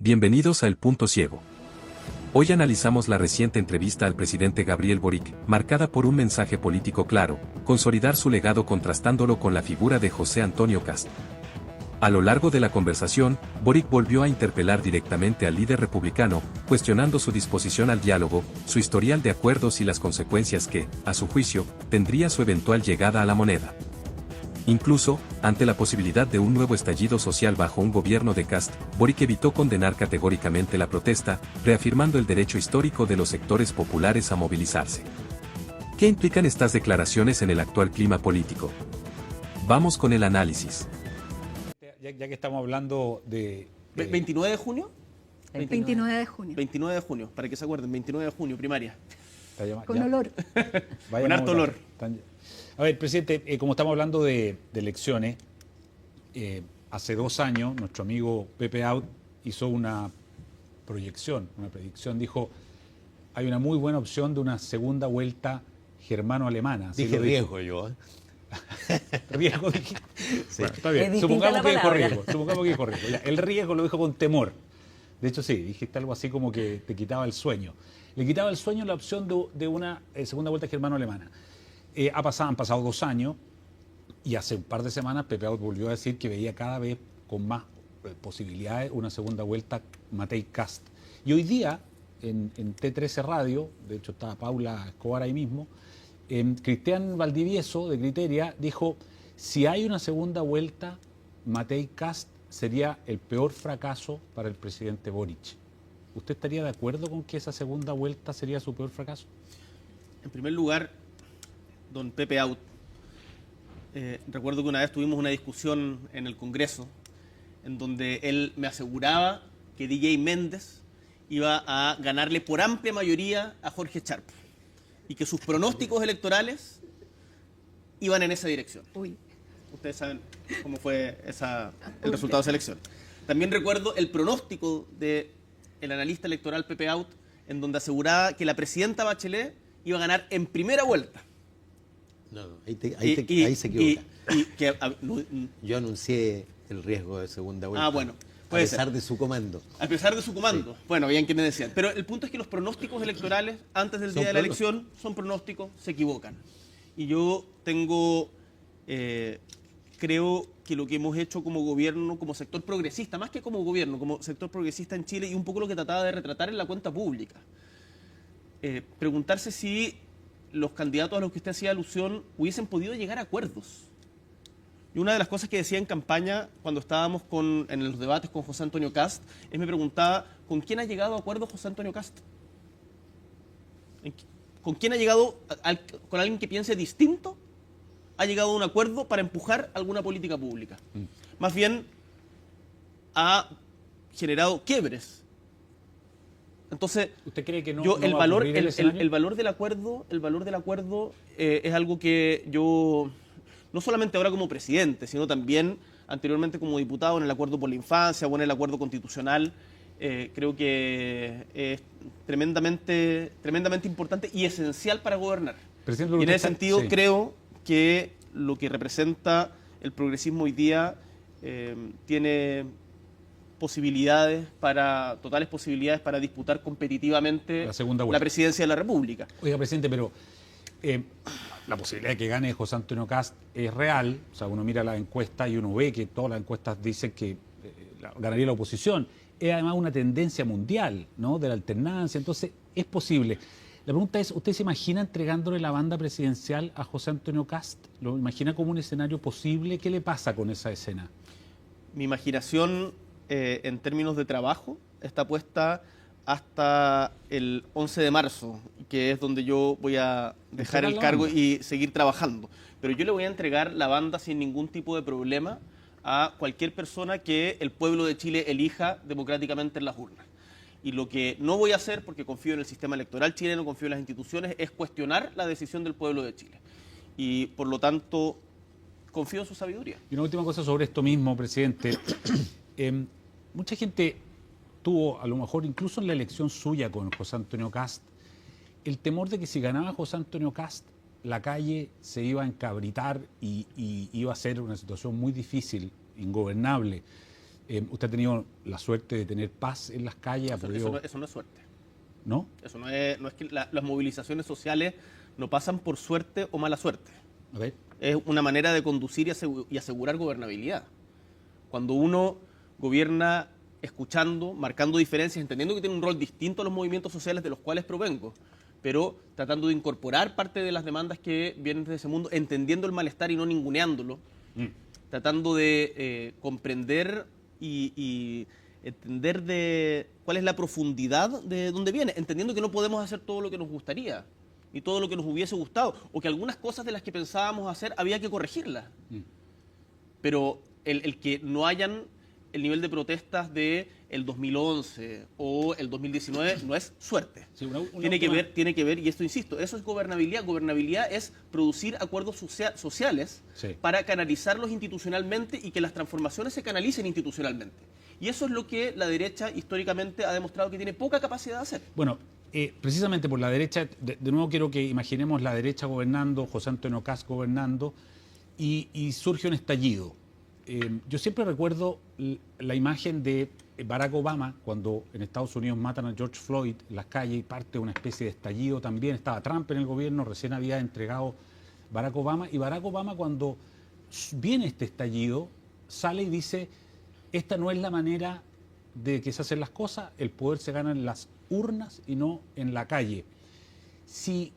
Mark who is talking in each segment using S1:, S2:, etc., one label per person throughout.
S1: Bienvenidos a El Punto Ciego. Hoy analizamos la reciente entrevista al presidente Gabriel Boric, marcada por un mensaje político claro: consolidar su legado contrastándolo con la figura de José Antonio Kast. A lo largo de la conversación, Boric volvió a interpelar directamente al líder republicano, cuestionando su disposición al diálogo, su historial de acuerdos y las consecuencias que, a su juicio, tendría su eventual llegada a la moneda. Incluso, ante la posibilidad de un nuevo estallido social bajo un gobierno de Kast, Boric evitó condenar categóricamente la protesta, reafirmando el derecho histórico de los sectores populares a movilizarse. ¿Qué implican estas declaraciones en el actual clima político? Vamos con el análisis.
S2: Ya que estamos hablando de...
S3: ¿29 de junio?
S4: 29 de junio.
S3: 29 de junio, para que se acuerden, 29 de junio, primaria.
S4: Con olor.
S3: Con harto olor.
S2: A ver, presidente, como estamos hablando de elecciones, hace 2 años nuestro amigo Pepe Out hizo una proyección, una predicción. Dijo, hay una muy buena opción de una segunda vuelta germano-alemana.
S5: Dije riesgo yo, ¿eh?
S2: Riesgo, dije.
S5: Sí.
S2: Bueno, está bien. Supongamos que dijo riesgo. Supongamos que dijo riesgo. Ya, el riesgo lo dijo con temor. De hecho, sí, dijiste algo así como que te quitaba el sueño. Le quitaba el sueño la opción de una segunda vuelta germano-alemana. Han pasado 2 años y hace un par de semanas Pepe Out volvió a decir que veía cada vez con más posibilidades una segunda vuelta Matei-Kast. Y hoy día, en T13 Radio, de hecho está Paula Escobar ahí mismo, Cristian Valdivieso de Criteria dijo, si hay una segunda vuelta, Matei-Kast sería el peor fracaso para el presidente Boric. ¿Usted estaría de acuerdo con que esa segunda vuelta sería su peor fracaso?
S3: En primer lugar, don Pepe Out, recuerdo que una vez tuvimos una discusión en el Congreso en donde él me aseguraba que DJ Méndez iba a ganarle por amplia mayoría a Jorge Sharp y que sus pronósticos electorales iban en esa dirección.
S4: Uy.
S3: Ustedes saben cómo fue el resultado de esa elección. También recuerdo el pronóstico del analista electoral Pepe Out, en donde aseguraba que la presidenta Bachelet iba a ganar en primera vuelta.
S5: No, ahí se equivoca. Yo anuncié el riesgo de segunda vuelta.
S3: Bueno.
S5: A pesar de su comando.
S3: A pesar de su comando. Sí. Bueno, bien que me decían. Pero el punto es que los pronósticos electorales antes del día de la elección son pronósticos, se equivocan. Y yo creo que lo que hemos hecho como gobierno, como sector progresista, más que como gobierno, como sector progresista en Chile, y un poco lo que trataba de retratar en la cuenta pública, preguntarse si los candidatos a los que usted hacía alusión hubiesen podido llegar a acuerdos. Y una de las cosas que decía en campaña, cuando estábamos en los debates con José Antonio Kast, me preguntaba, ¿con quién ha llegado a acuerdo José Antonio Kast? ¿Con quién ha llegado, con alguien que piense distinto, ha llegado a un acuerdo para empujar alguna política pública? Más bien, ha generado quiebres. Entonces,
S2: ¿usted cree que
S3: el valor del acuerdo es algo que yo, no solamente ahora como presidente, sino también anteriormente como diputado en el acuerdo por la infancia o en el acuerdo constitucional, creo que es tremendamente importante y esencial para gobernar. Y en ese sentido, sí, creo que lo que representa el progresismo hoy día tiene totales posibilidades para disputar competitivamente la presidencia de la República.
S2: Oiga, presidente, pero la posibilidad de que gane José Antonio Kast es real. O sea, uno mira la encuesta y uno ve que todas las encuestas dicen que ganaría la oposición. Es además una tendencia mundial, ¿no?, de la alternancia. Entonces, es posible. La pregunta es, ¿usted se imagina entregándole la banda presidencial a José Antonio Kast? ¿Lo imagina como un escenario posible? ¿Qué le pasa con esa escena?
S3: Mi imaginación, en términos de trabajo, está puesta hasta el 11 de marzo, que es donde yo voy a dejar el cargo y seguir trabajando. Pero yo le voy a entregar la banda sin ningún tipo de problema a cualquier persona que el pueblo de Chile elija democráticamente en las urnas. Y lo que no voy a hacer, porque confío en el sistema electoral chileno, confío en las instituciones, es cuestionar la decisión del pueblo de Chile. Y por lo tanto, confío en su sabiduría.
S2: Y una última cosa sobre esto mismo, presidente. Mucha gente tuvo, a lo mejor incluso en la elección suya con José Antonio Kast, el temor de que si ganaba José Antonio Kast, la calle se iba a encabritar y iba a ser una situación muy difícil, ingobernable. Usted ha tenido la suerte de tener paz en las calles.
S3: Eso no es suerte.
S2: ¿No?
S3: Eso no es que las movilizaciones sociales no pasan por suerte o mala suerte.
S2: Okay.
S3: Es una manera de conducir y asegurar gobernabilidad. Cuando uno gobierna escuchando, marcando diferencias, entendiendo que tiene un rol distinto a los movimientos sociales de los cuales provengo, pero tratando de incorporar parte de las demandas que vienen de ese mundo, entendiendo el malestar y no ninguneándolo, tratando de comprender y entender de cuál es la profundidad de dónde viene, entendiendo que no podemos hacer todo lo que nos gustaría, ni todo lo que nos hubiese gustado, o que algunas cosas de las que pensábamos hacer había que corregirlas. Pero el que no hayan el nivel de protestas de el 2011 o el 2019 no es suerte. Sí, tiene que ver, y esto insisto, eso es gobernabilidad. Gobernabilidad es producir acuerdos sociales para canalizarlos institucionalmente y que las transformaciones se canalicen institucionalmente. Y eso es lo que la derecha históricamente ha demostrado que tiene poca capacidad de hacer.
S2: Bueno, precisamente por la derecha, de nuevo quiero que imaginemos la derecha gobernando, José Antonio Kast gobernando, y surge un estallido. Yo siempre recuerdo la imagen de Barack Obama cuando en Estados Unidos matan a George Floyd en las calles y parte una especie de estallido también. Estaba Trump en el gobierno, recién había entregado Barack Obama, y Barack Obama, cuando viene este estallido, sale y dice: esta no es la manera de que se hacen las cosas, el poder se gana en las urnas y no en la calle. Si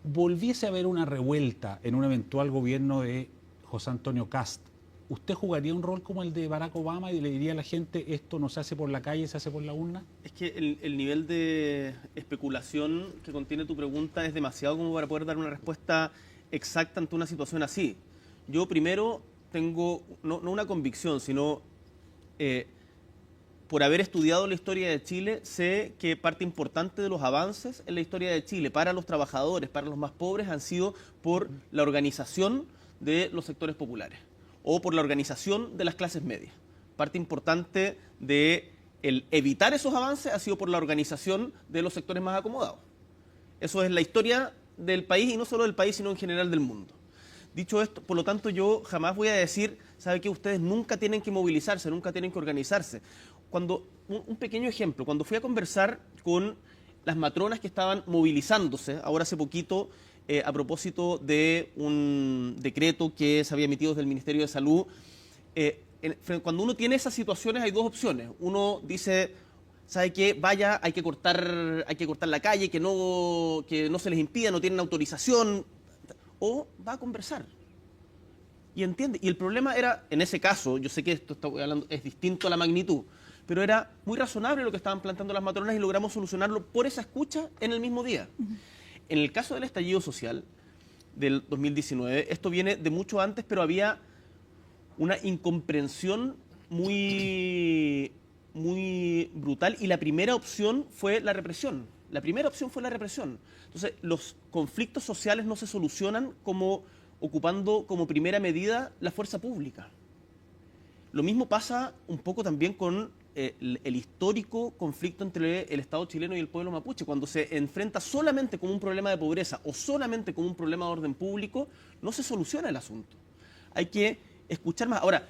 S2: volviese a haber una revuelta en un eventual gobierno de José Antonio Kast, ¿usted jugaría un rol como el de Barack Obama y le diría a la gente: esto no se hace por la calle, se hace por la urna?
S3: Es que el nivel de especulación que contiene tu pregunta es demasiado como para poder dar una respuesta exacta ante una situación así. Yo primero tengo, no una convicción, sino por haber estudiado la historia de Chile, sé que parte importante de los avances en la historia de Chile para los trabajadores, para los más pobres, han sido por la organización de los sectores populares o por la organización de las clases medias. Parte importante de el evitar esos avances ha sido por la organización de los sectores más acomodados. Eso es la historia del país, y no solo del país, sino en general del mundo. Dicho esto, por lo tanto, yo jamás voy a decir, ¿sabe qué? Ustedes nunca tienen que movilizarse, nunca tienen que organizarse. Un pequeño ejemplo, cuando fui a conversar con las matronas que estaban movilizándose, ahora hace poquito, a propósito de un decreto que se había emitido desde el Ministerio de Salud, cuando uno tiene esas situaciones hay dos opciones. Uno dice: ¿sabe qué? Vaya, hay que cortar la calle, que no se les impida, no tienen autorización, o va a conversar. Y entiende. Y el problema era, en ese caso, yo sé que esto estoy hablando, es distinto a la magnitud, pero era muy razonable lo que estaban planteando las matronas y logramos solucionarlo por esa escucha en el mismo día. En el caso del estallido social del 2019, esto viene de mucho antes, pero había una incomprensión muy brutal, y la primera opción fue la represión. Entonces, los conflictos sociales no se solucionan ocupando como primera medida la fuerza pública. Lo mismo pasa un poco también con el histórico conflicto entre el Estado chileno y el pueblo mapuche. Cuando se enfrenta solamente como un problema de pobreza o solamente como un problema de orden público, no se soluciona el asunto. Hay que escuchar más. Ahora,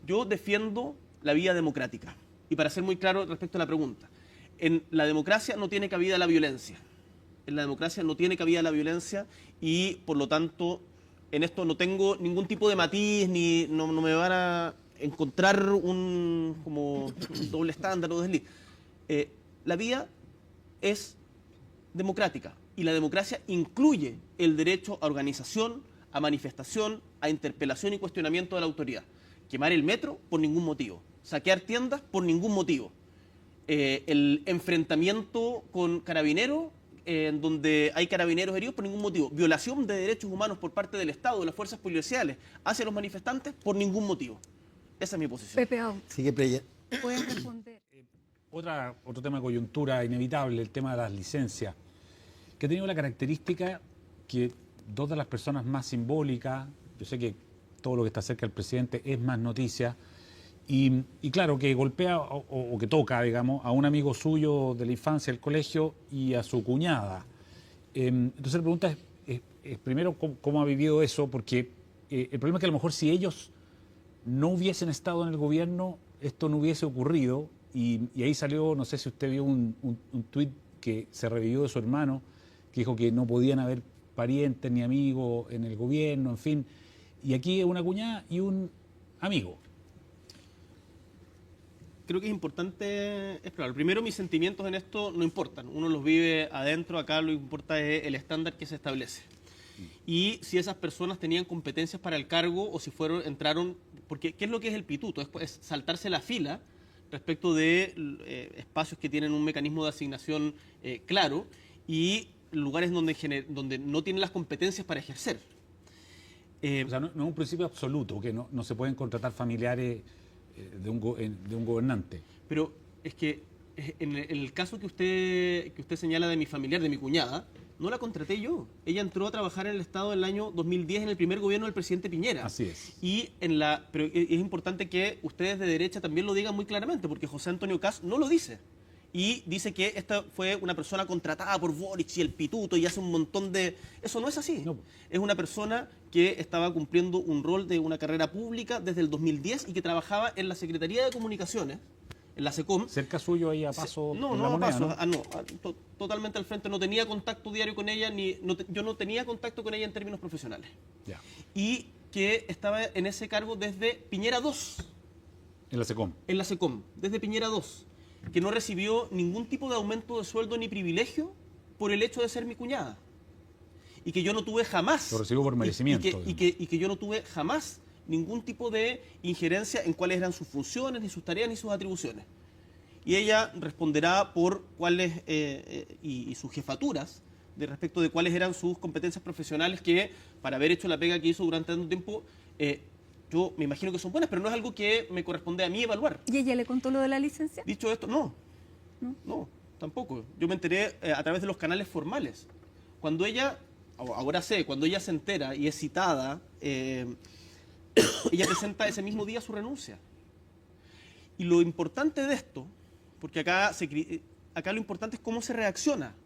S3: yo defiendo la vía democrática. Y para ser muy claro respecto a la pregunta, en la democracia no tiene cabida la violencia. Y, por lo tanto, en esto no tengo ningún tipo de matiz, ni no me van a encontrar como un doble estándar o desliz. La vía es democrática, y la democracia incluye el derecho a organización, a manifestación, a interpelación y cuestionamiento de la autoridad. Quemar el metro por ningún motivo, saquear tiendas por ningún motivo, el enfrentamiento con carabineros en donde hay carabineros heridos por ningún motivo, violación de derechos humanos por parte del Estado, de las fuerzas policiales hacia los manifestantes por ningún motivo. Esa es mi posición.
S4: Pepe Au.
S5: Sigue
S4: Pueden responder.
S2: Otro tema de coyuntura inevitable, el tema de las licencias, que ha tenido la característica que dos de las personas más simbólicas, yo sé que todo lo que está cerca del presidente es más noticia, y claro, que golpea o que toca, digamos, a un amigo suyo de la infancia, del colegio, y a su cuñada. Entonces la pregunta es primero, ¿cómo ha vivido eso? Porque el problema es que a lo mejor si ellos no hubiesen estado en el gobierno, esto no hubiese ocurrido, y ahí salió, no sé si usted vio un tuit que se revivió de su hermano, que dijo que no podían haber parientes ni amigos en el gobierno, en fin. Y aquí una cuñada y un amigo.
S3: Creo que es importante explorar. Primero, mis sentimientos en esto no importan. Uno los vive adentro, acá lo que importa es el estándar que se establece. Y si esas personas tenían competencias para el cargo o si entraron... Porque, ¿qué es lo que es el pituto? Es saltarse la fila respecto de espacios que tienen un mecanismo de asignación claro y lugares donde no tienen las competencias para ejercer.
S2: O sea, no es un principio absoluto, que no se pueden contratar familiares de un gobernante.
S3: Pero es que en el caso que usted señala de mi familiar, de mi cuñada, no la contraté yo. Ella entró a trabajar en el Estado en el año 2010 en el primer gobierno del presidente Piñera.
S2: Así es.
S3: Pero es importante que ustedes de derecha también lo digan muy claramente, porque José Antonio Kast no lo dice. Y dice que esta fue una persona contratada por Boric y el pituto y hace un montón de... Eso no es así. No. Es una persona que estaba cumpliendo un rol de una carrera pública desde el 2010 y que trabajaba en la Secretaría de Comunicaciones, en la SECOM.
S2: ¿Cerca suyo ahí a Paso?
S3: No, no a Paso, totalmente al frente. No tenía contacto diario con ella, yo no tenía contacto con ella en términos profesionales.
S2: Ya.
S3: Y que estaba en ese cargo desde Piñera 2.
S2: En la SECOM.
S3: En la SECOM, desde Piñera 2. Que no recibió ningún tipo de aumento de sueldo ni privilegio por el hecho de ser mi cuñada. Y que yo no tuve jamás...
S2: Lo recibió por merecimiento.
S3: Y que yo no tuve jamás ningún tipo de injerencia en cuáles eran sus funciones, ni sus tareas, ni sus atribuciones. Y ella responderá por cuáles, y sus jefaturas, respecto de cuáles eran sus competencias profesionales que, para haber hecho la pega que hizo durante tanto tiempo... yo me imagino que son buenas, pero no es algo que me corresponde a mí evaluar.
S4: ¿Y ella le contó lo de la licencia?
S3: Dicho esto, no, tampoco. Yo me enteré a través de los canales formales. Cuando ella, cuando ella se entera y es citada, ella presenta ese mismo día su renuncia. Y lo importante de esto, porque acá lo importante es cómo se reacciona.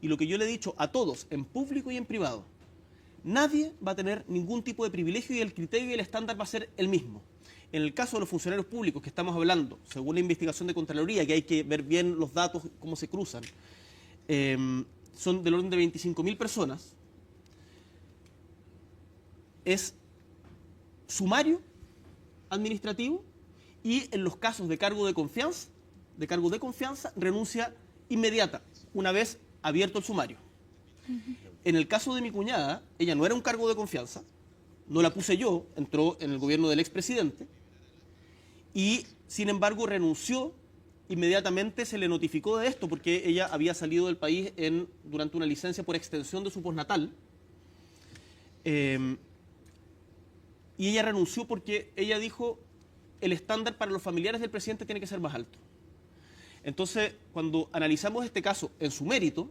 S3: Y lo que yo le he dicho a todos, en público y en privado, nadie va a tener ningún tipo de privilegio y el criterio y el estándar va a ser el mismo. En el caso de los funcionarios públicos que estamos hablando, según la investigación de Contraloría, que hay que ver bien los datos, cómo se cruzan, son del orden de 25.000 personas, es sumario administrativo y en los casos de cargo de confianza, renuncia inmediata, una vez abierto el sumario. En el caso de mi cuñada, ella no era un cargo de confianza, no la puse yo, entró en el gobierno del expresidente y, sin embargo, renunció inmediatamente, se le notificó de esto porque ella había salido del país durante una licencia por extensión de su postnatal y ella renunció porque ella dijo el estándar para los familiares del presidente tiene que ser más alto. Entonces, cuando analizamos este caso en su mérito,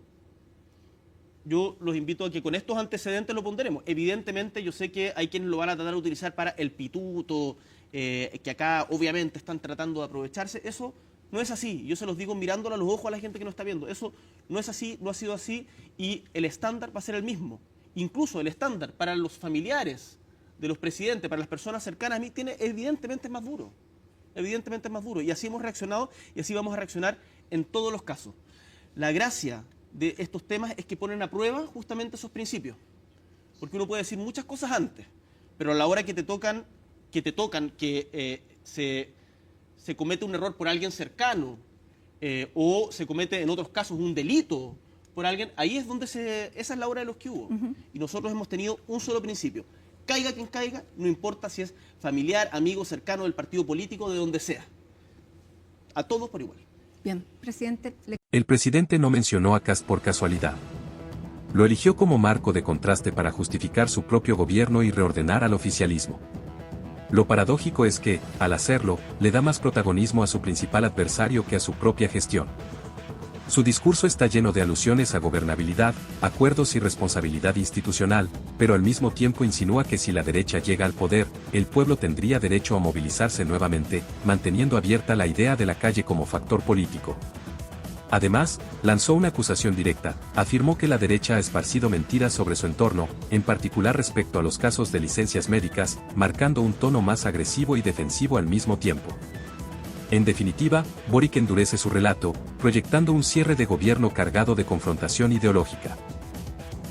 S3: yo los invito a que con estos antecedentes lo ponderemos. Evidentemente, yo sé que hay quienes lo van a tratar de utilizar para el pituto, que acá obviamente están tratando de aprovecharse. Eso no es así. Yo se los digo mirándole a los ojos a la gente que no está viendo. Eso no es así, no ha sido así y el estándar va a ser el mismo. Incluso el estándar para los familiares de los presidentes, para las personas cercanas a mí, evidentemente es más duro. Evidentemente es más duro. Y así hemos reaccionado y así vamos a reaccionar en todos los casos. La gracia de estos temas es que ponen a prueba justamente esos principios. Porque uno puede decir muchas cosas antes, pero a la hora que se comete un error por alguien cercano o se comete en otros casos un delito por alguien, ahí es donde esa es la hora de los que hubo. Y nosotros hemos tenido un solo principio. Caiga quien caiga, no importa si es familiar, amigo, cercano del partido político, de donde sea. A todos por igual.
S4: Bien, presidente.
S1: El presidente no mencionó a Kast por casualidad. Lo eligió como marco de contraste para justificar su propio gobierno y reordenar al oficialismo. Lo paradójico es que, al hacerlo, le da más protagonismo a su principal adversario que a su propia gestión. Su discurso está lleno de alusiones a gobernabilidad, acuerdos y responsabilidad institucional, pero al mismo tiempo insinúa que si la derecha llega al poder, el pueblo tendría derecho a movilizarse nuevamente, manteniendo abierta la idea de la calle como factor político. Además, lanzó una acusación directa, afirmó que la derecha ha esparcido mentiras sobre su entorno, en particular respecto a los casos de licencias médicas, marcando un tono más agresivo y defensivo al mismo tiempo. En definitiva, Boric endurece su relato, proyectando un cierre de gobierno cargado de confrontación ideológica.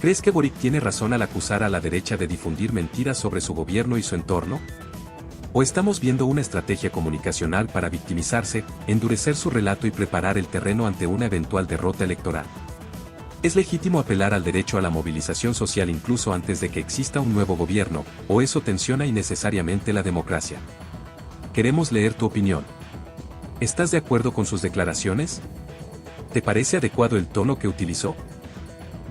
S1: ¿Crees que Boric tiene razón al acusar a la derecha de difundir mentiras sobre su gobierno y su entorno? ¿O estamos viendo una estrategia comunicacional para victimizarse, endurecer su relato y preparar el terreno ante una eventual derrota electoral? ¿Es legítimo apelar al derecho a la movilización social incluso antes de que exista un nuevo gobierno, o eso tensiona innecesariamente la democracia? Queremos leer tu opinión. ¿Estás de acuerdo con sus declaraciones? ¿Te parece adecuado el tono que utilizó?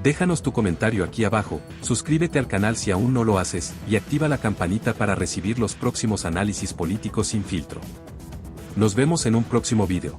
S1: Déjanos tu comentario aquí abajo, suscríbete al canal si aún no lo haces, y activa la campanita para recibir los próximos análisis políticos sin filtro. Nos vemos en un próximo video.